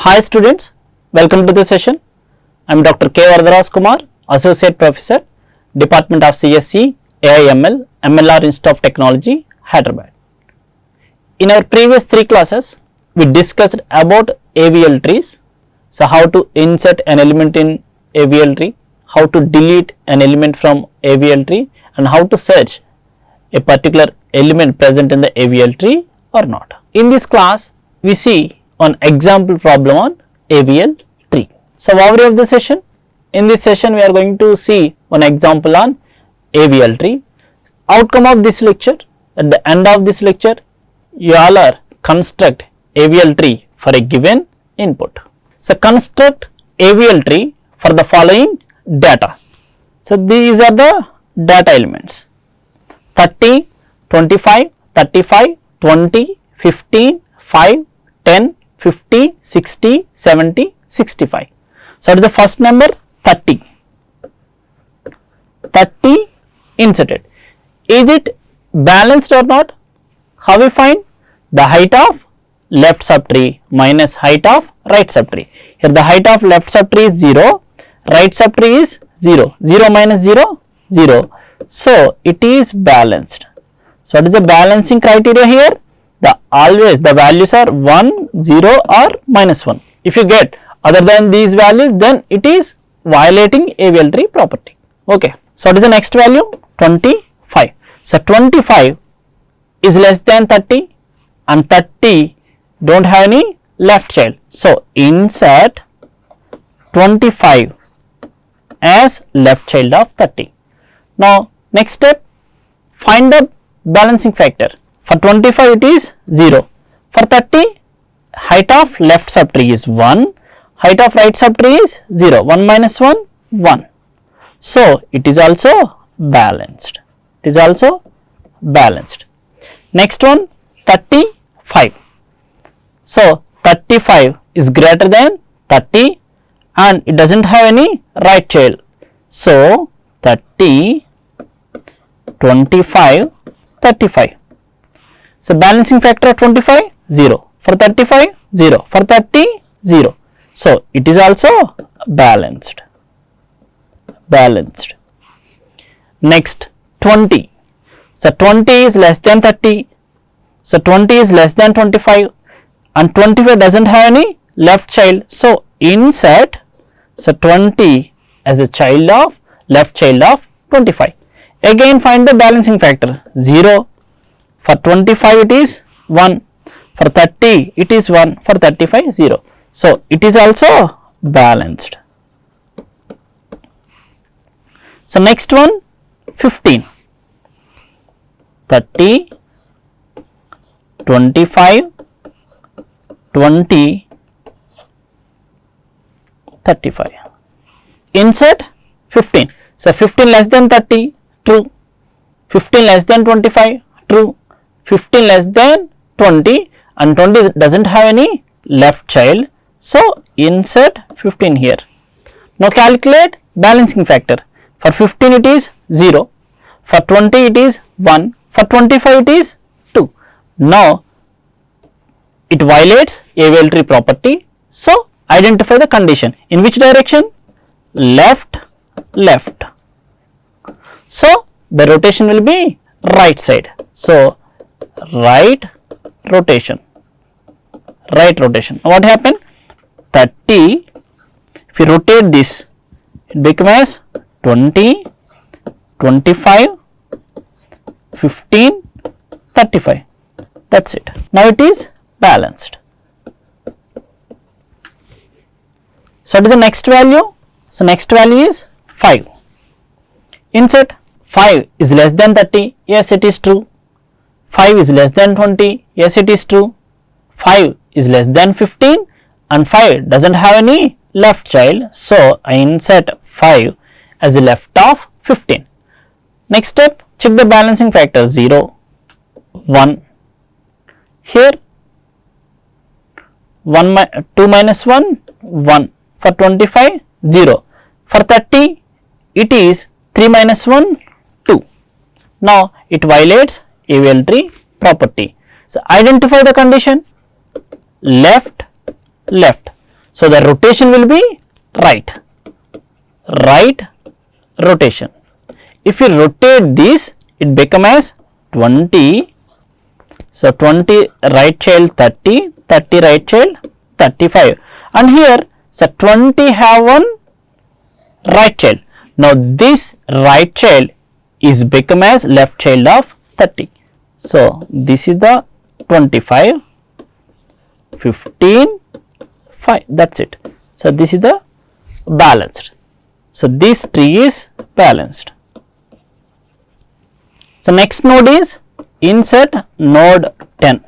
Hi students, welcome to the session. I am Dr. K. Varada Rajkumar, Associate Professor, Department of CSE, AIML, MLR Institute of Technology, Hyderabad. In our previous 3 classes, we discussed about AVL trees. So, how to insert an element in AVL tree, how to delete an element from AVL tree, and how to search a particular element present in the AVL tree or not. In this class, we see an example problem on AVL tree. So, overview of the session. In this session, we are going to see one example on AVL tree. Outcome of this lecture, at the end of this lecture, you all are construct AVL tree for a given input. So, construct AVL tree for the following data. So, these are the data elements 30, 25, 35, 20, 15, 5, 10, 50, 60, 70, 65. So, it is the first number 30. 30 inserted. Is it balanced or not? How we find? The height of left subtree minus height of right subtree. Here the height of left subtree is 0, right subtree is 0. 0 minus 0, 0. So, it is balanced. So, what is the balancing criteria here? Always the values are 1, 0 or minus 1. If you get other than these values, then it is violating AVL tree property. Okay. So, what is the next value? 25. So, 25 is less than 30 and 30 don't have any left child. So, insert 25 as left child of 30. Now, next step, find the balancing factor. For 25 it is 0. For 30, height of left subtree is 1, height of right subtree is 0. 1 minus 1, 1. So, it is also balanced. It is also balanced. Next one, 35. So, 35 is greater than 30 and it does not have any right child. So, 30, 25, 35. So, balancing factor of 25, 0. For 35, 0. For 30, 0. So, it is also balanced. Balanced. Next, 20. So, 20 is less than 30. So, 20 is less than 25 and 25 does not have any left child. So, insert 20 as a child of left child of 25. Again, find the balancing factor 0. For 25 it is 1, for 30 it is 1, for 35 0. So, it is also balanced. So, next one 15, 30, 25, 20, 35. Insert 15. So, 15 less than 30 true, 15 less than 25 true, 15 less than 20 and 20 does not have any left child. So, insert 15 here. Now, calculate balancing factor. For 15 it is 0, for 20 it is 1, for 25 it is 2. Now, it violates AVL tree property. So, identify the condition. In which direction? Left, left. So, the rotation will be right side. So, right rotation, right rotation. What happened? 30, if you rotate this, it becomes 20, 25, 15, 35. That's it. Now, it is balanced. So, what is the next value? So, next value is 5. Insert 5 is less than 30. Yes, it is true. 5 is less than 20, yes it is true, 5 is less than 15 and 5 does not have any left child. So, I insert 5 as a left of 15. Next step, check the balancing factor 0, 1, here 2 minus 1, 1, for 25, 0, for 30 it is 3 minus 1, 2. Now, it violates AVL tree property. So, identify the condition left, left. So the rotation will be right rotation. If you rotate this, it become as 20. So 20 right child 30, 30 right child 35, and here so 20 have one right child. Now this right child is become as left child of 30. So this is the 25, 15, 5, that's it. So this is the balanced. So this tree is balanced. So next node is insert node 10.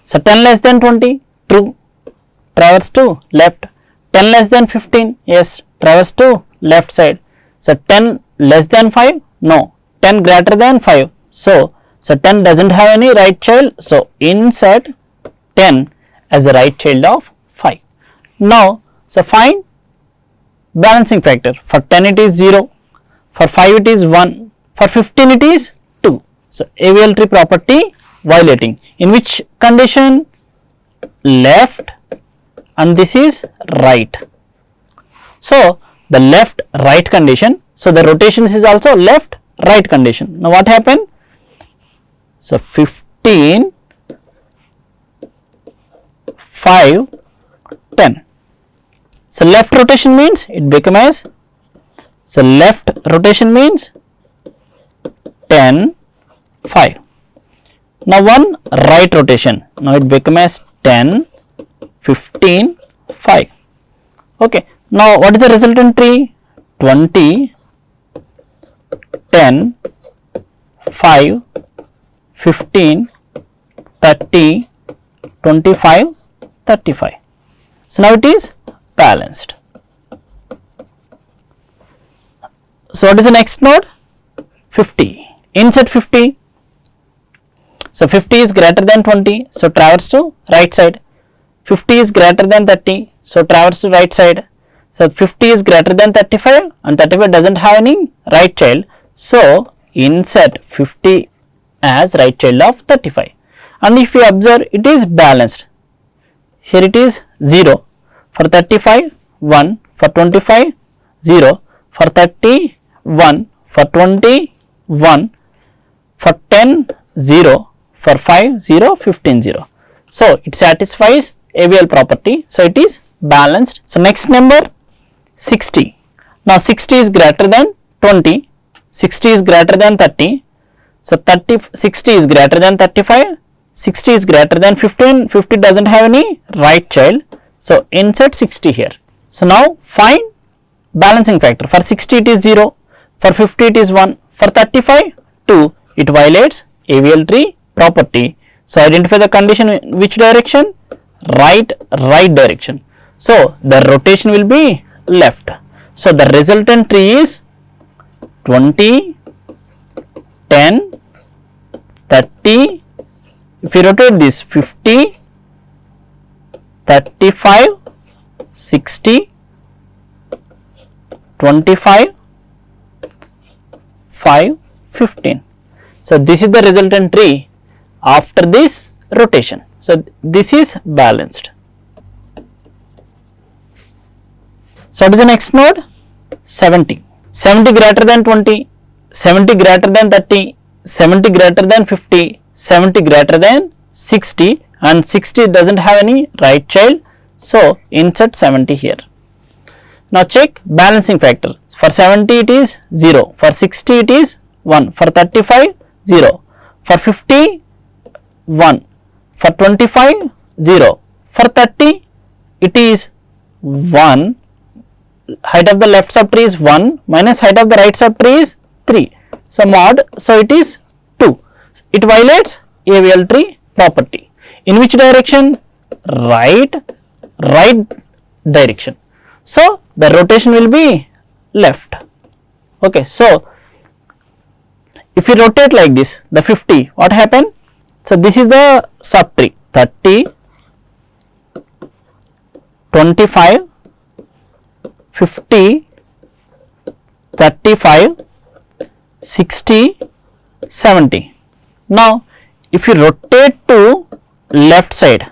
So 10 less than 20, true, traverse to left. 10 less than 15, yes, traverse to left side. So 10 less than 5, no, 10 greater than 5. So 10 doesn't have any right child, so insert 10 as a right child of 5. Now, so find balancing factor. For 10 it is 0, for 5 it is 1, for 15 it is 2. So AVL tree property violating. In which condition? Left, and this is right. So the left right condition. So the rotations is also left right condition. Now what happened? So 15, 5, 10. So left rotation means it become as, so left rotation means 10, 5. Now one right rotation, now it become as 10, 15, 5. Okay. Now what is the resultant tree? 20, 10, 5, 15, 30, 25, 35. So now it is balanced. So what is the next node? 50. Insert 50. So 50 is greater than 20, so traverse to right side. 50 is greater than 30, so traverse to right side. So 50 is greater than 35, and 35 doesn't have any right child, so insert 50 as right child of 35. And if you observe, it is balanced. Here it is 0, for 35 1, for 25 0, for 30 1, for 20 1, for 10 0, for 5 0, 15 0. So it satisfies AVL property, so it is balanced. So next number 60. Now 60 is greater than 20, 60 is greater than 30, so 60 is greater than 35, 60 is greater than 15, 50 doesn't have any right child, so insert 60 here. So now find balancing factor. For 60 it is 0, for 50 it is 1, for 35 2, it violates AVL tree property. So identify the condition in which direction? Right direction. So the rotation will be left. So the resultant tree is 20, 10, 30, if you rotate this 50, 35, 60, 25, 5, 15. So this is the resultant tree after this rotation. So this is balanced. So what is the next node? 70. 70 greater than 20, 70 greater than 30, 70 greater than 50, 70 greater than 60, and 60 doesn't have any right child, so insert 70 here. Now check balancing factor. For 70 it is 0, for 60 it is 1, for 35 0, for 50 1, for 25 0, for 30 it is 1, height of the left subtree is 1 minus height of the right subtree is 3, so mod, so it is 2. It violates AVL tree property. In which direction? Right direction. So the rotation will be left. Okay, so if you rotate like this, the 50, what happened? So this is the subtree 30, 25, 50, 35, 60, 70. Now if you rotate to left side,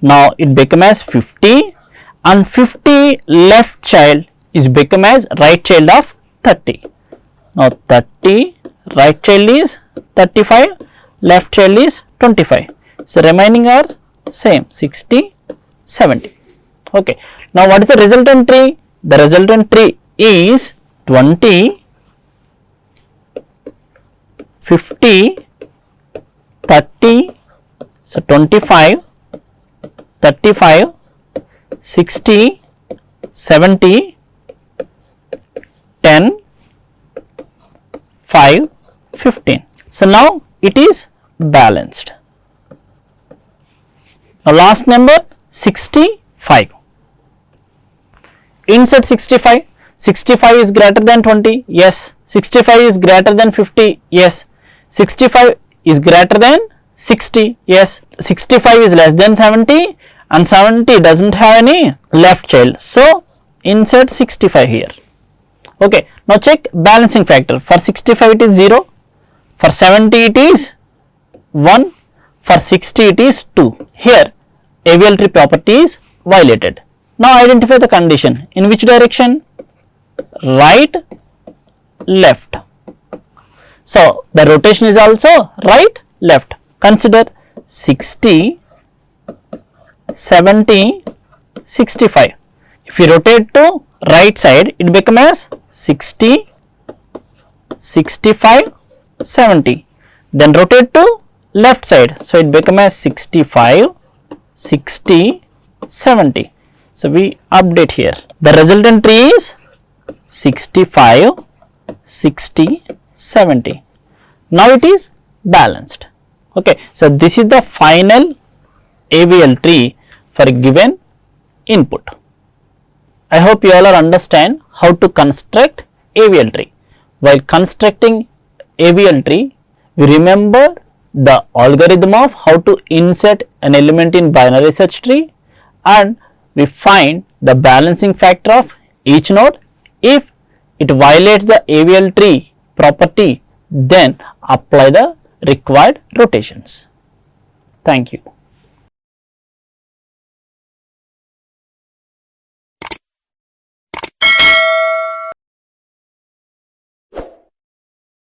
now it becomes as 50, and 50 left child is become as right child of 30. Now 30 right child is 35, left child is 25. So remaining are same 60, 70. Okay. Now what is the resultant tree? The resultant tree is 20, 50, 30, so 25, 35, 60, 70, 10, 5, 15. So now it is balanced. Now last number 65. Insert 65. 65 is greater than 20. Yes. 65 is greater than 50. Yes. 65 is greater than 60. Yes. 65 is less than 70 and 70 doesn't have any left child. So insert 65 here. Okay. Now check balancing factor. For 65 it is 0. For 70 it is 1. For 60 it is 2. Here AVL tree property is violated. Now identify the condition. In which direction? Right, left. So the rotation is also right, left. Consider 60, 70, 65. If you rotate to right side, it becomes as 60, 65, 70. Then rotate to left side. So it becomes as 65, 60, 70. So we update here. The resultant tree is 65, 60, 70. Now it is balanced. Okay. So this is the final AVL tree for a given input. I hope you all are understand how to construct AVL tree. While constructing AVL tree, we remember the algorithm of how to insert an element in binary search tree, and we find the balancing factor of each node. If it violates the AVL tree property, then apply the required rotations. Thank you.